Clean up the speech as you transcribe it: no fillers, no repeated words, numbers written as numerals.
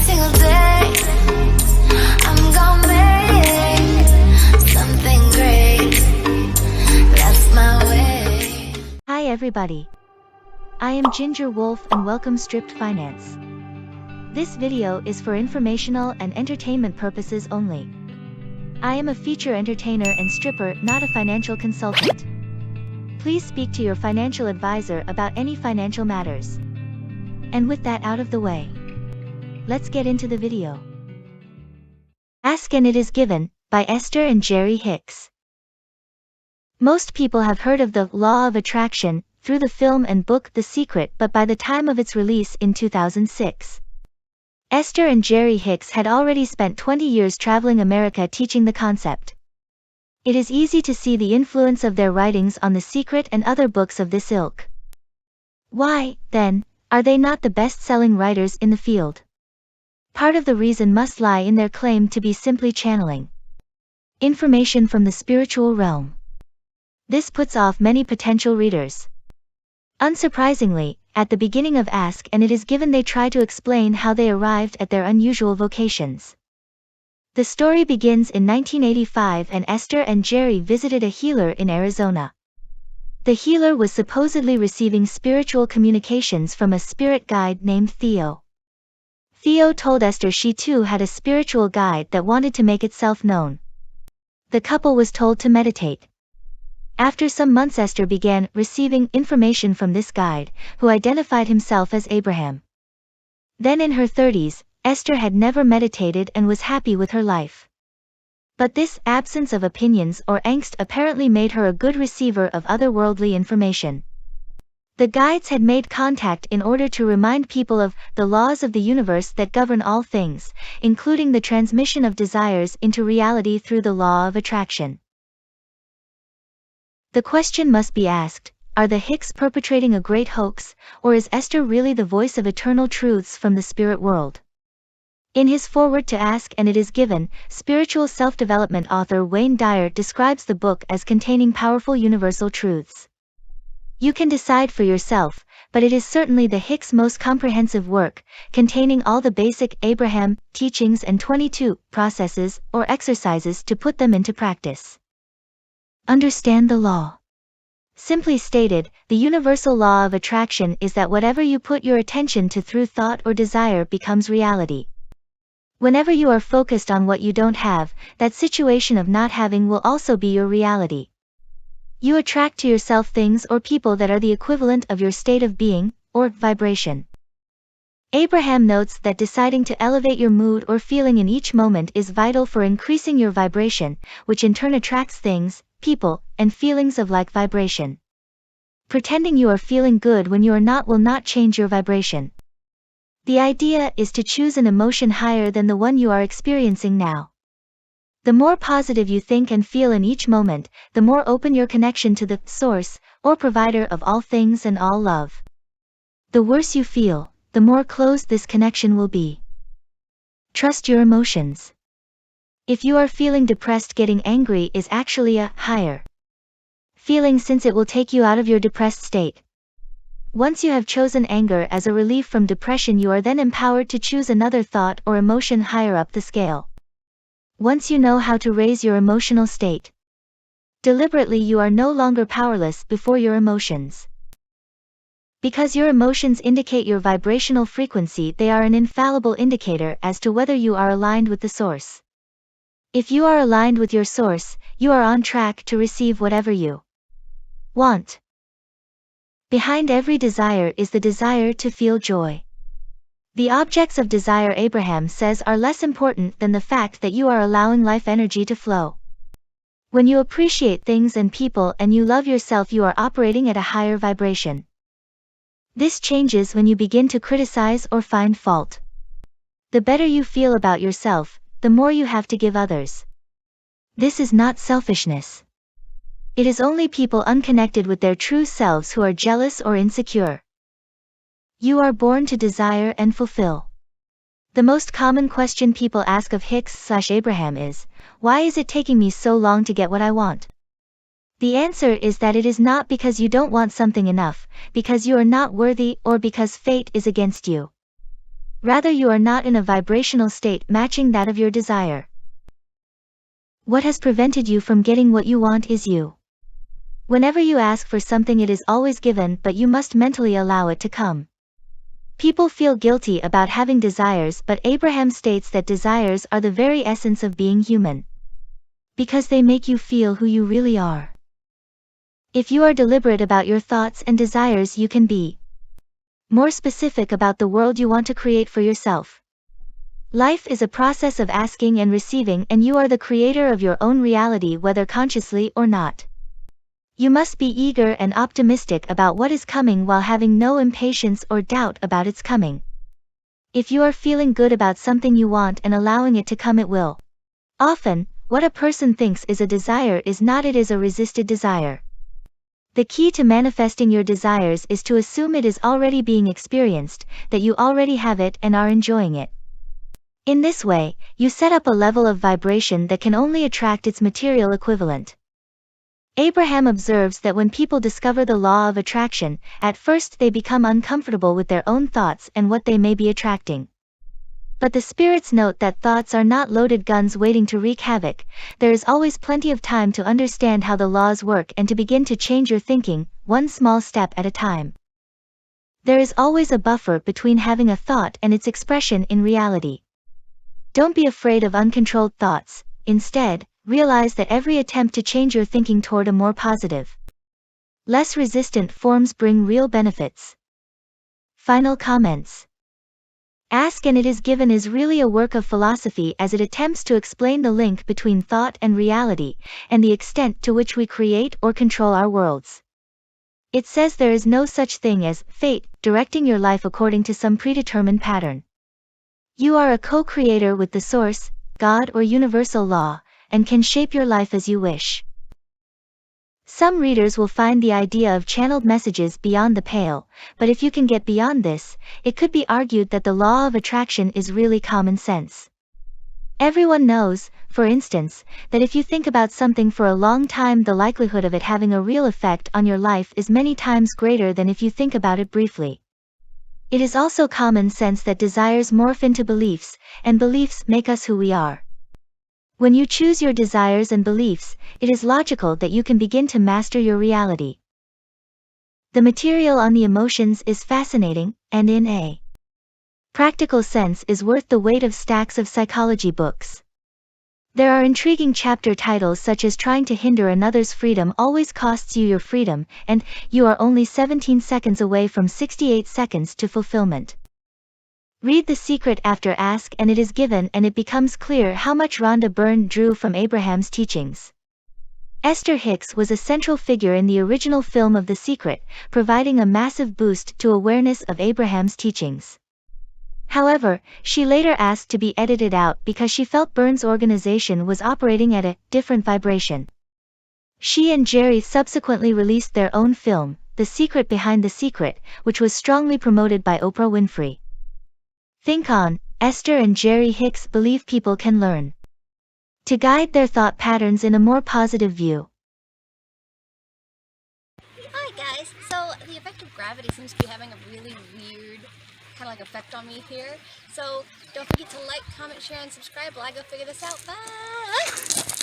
single day. I'm gonna make something great. That's my way. Hi everybody. I am Ginger Wolf and welcome Stripped Finance. This video is for informational and entertainment purposes only. I am a feature entertainer and stripper, not a financial consultant. Please speak to your financial advisor about any financial matters. And with that out of the way, let's get into the video. Ask and It Is Given, by Ester and Jerry Hicks. Most people have heard of the law of attraction through the film and book The Secret, but by the time of its release in 2006, Ester and Jerry Hicks had already spent 20 years traveling America teaching the concept. It is easy to see the influence of their writings on The Secret and other books of this ilk. Why, then, are they not the best-selling writers in the field? Part of the reason must lie in their claim to be simply channeling information from the spiritual realm. This puts off many potential readers. Unsurprisingly, at the beginning of Ask and It Is Given they try to explain how they arrived at their unusual vocations. The story begins in 1985 and Ester and Jerry visited a healer in Arizona. The healer was supposedly receiving spiritual communications from a spirit guide named Theo. Theo told Ester she too had a spiritual guide that wanted to make itself known. The couple was told to meditate. After some months Ester began receiving information from this guide, who identified himself as Abraham. Then in her 30s, Ester had never meditated and was happy with her life. But this absence of opinions or angst apparently made her a good receiver of otherworldly information. The guides had made contact in order to remind people of the laws of the universe that govern all things, including the transmission of desires into reality through the law of attraction. The question must be asked, are the Hicks perpetrating a great hoax, or is Ester really the voice of eternal truths from the spirit world? In his foreword to Ask and It Is Given, spiritual self-development author Wayne Dyer describes the book as containing powerful universal truths. You can decide for yourself, but it is certainly the Hicks' most comprehensive work, containing all the basic Abraham teachings and 22 processes or exercises to put them into practice. Understand the law. Simply stated, the universal law of attraction is that whatever you put your attention to through thought or desire becomes reality. Whenever you are focused on what you don't have, that situation of not having will also be your reality. You attract to yourself things or people that are the equivalent of your state of being, or vibration. Abraham notes that deciding to elevate your mood or feeling in each moment is vital for increasing your vibration, which in turn attracts things, people, and feelings of like vibration. Pretending you are feeling good when you are not will not change your vibration. The idea is to choose an emotion higher than the one you are experiencing now. The more positive you think and feel in each moment, the more open your connection to the source, or provider of all things and all love. The worse you feel, the more closed this connection will be. Trust your emotions. If you are feeling depressed, getting angry is actually a higher feeling since it will take you out of your depressed state. Once you have chosen anger as a relief from depression, you are then empowered to choose another thought or emotion higher up the scale. Once you know how to raise your emotional state deliberately, you are no longer powerless before your emotions. Because your emotions indicate your vibrational frequency, they are an infallible indicator as to whether you are aligned with the source. If you are aligned with your source, you are on track to receive whatever you want. Behind every desire is the desire to feel joy. The objects of desire, Abraham says, are less important than the fact that you are allowing life energy to flow. When you appreciate things and people and you love yourself, you are operating at a higher vibration. This changes when you begin to criticize or find fault. The better you feel about yourself, the more you have to give others. This is not selfishness. It is only people unconnected with their true selves who are jealous or insecure. You are born to desire and fulfill. The most common question people ask of Hicks/Abraham is, why is it taking me so long to get what I want? The answer is that it is not because you don't want something enough, because you are not worthy, or because fate is against you. Rather, you are not in a vibrational state matching that of your desire. What has prevented you from getting what you want is you. Whenever you ask for something, it is always given, but you must mentally allow it to come. People feel guilty about having desires, but Abraham states that desires are the very essence of being human. Because they make you feel who you really are. If you are deliberate about your thoughts and desires, you can be more specific about the world you want to create for yourself. Life is a process of asking and receiving, and you are the creator of your own reality, whether consciously or not. You must be eager and optimistic about what is coming while having no impatience or doubt about its coming. If you are feeling good about something you want and allowing it to come, it will. Often, what a person thinks is a desire is not, it is a resisted desire. The key to manifesting your desires is to assume it is already being experienced, that you already have it and are enjoying it. In this way, you set up a level of vibration that can only attract its material equivalent. Abraham observes that when people discover the law of attraction, at first they become uncomfortable with their own thoughts and what they may be attracting. But the spirits note that thoughts are not loaded guns waiting to wreak havoc. There is always plenty of time to understand how the laws work and to begin to change your thinking, one small step at a time. There is always a buffer between having a thought and its expression in reality. Don't be afraid of uncontrolled thoughts. Instead, realize that every attempt to change your thinking toward a more positive, less resistant forms bring real benefits. Final comments. Ask and it is given is really a work of philosophy, as it attempts to explain the link between thought and reality, and the extent to which we create or control our worlds. It says there is no such thing as fate, directing your life according to some predetermined pattern. You are a co-creator with the source, God or universal law, and can shape your life as you wish. Some readers will find the idea of channeled messages beyond the pale, but if you can get beyond this, it could be argued that the law of attraction is really common sense. Everyone knows, for instance, that if you think about something for a long time, the likelihood of it having a real effect on your life is many times greater than if you think about it briefly. It is also common sense that desires morph into beliefs, and beliefs make us who we are. When you choose your desires and beliefs, it is logical that you can begin to master your reality. The material on the emotions is fascinating, and in a practical sense is worth the weight of stacks of psychology books. There are intriguing chapter titles such as Trying to Hinder Another's Freedom Always Costs You Your Freedom, and You Are Only 17 Seconds Away from 68 Seconds to Fulfillment. Read The Secret after Ask and it is given, and it becomes clear how much Rhonda Byrne drew from Abraham's teachings. Esther Hicks was a central figure in the original film of The Secret, providing a massive boost to awareness of Abraham's teachings. However, she later asked to be edited out because she felt Byrne's organization was operating at a different vibration. She and Jerry subsequently released their own film, The Secret Behind the Secret, which was strongly promoted by Oprah Winfrey. Think on, Esther and Jerry Hicks believe people can learn to guide their thought patterns in a more positive view. Hi guys, so the effect of gravity seems to be having a really weird kind of like effect on me here. So don't forget to like, comment, share, and subscribe while I go figure this out. Bye!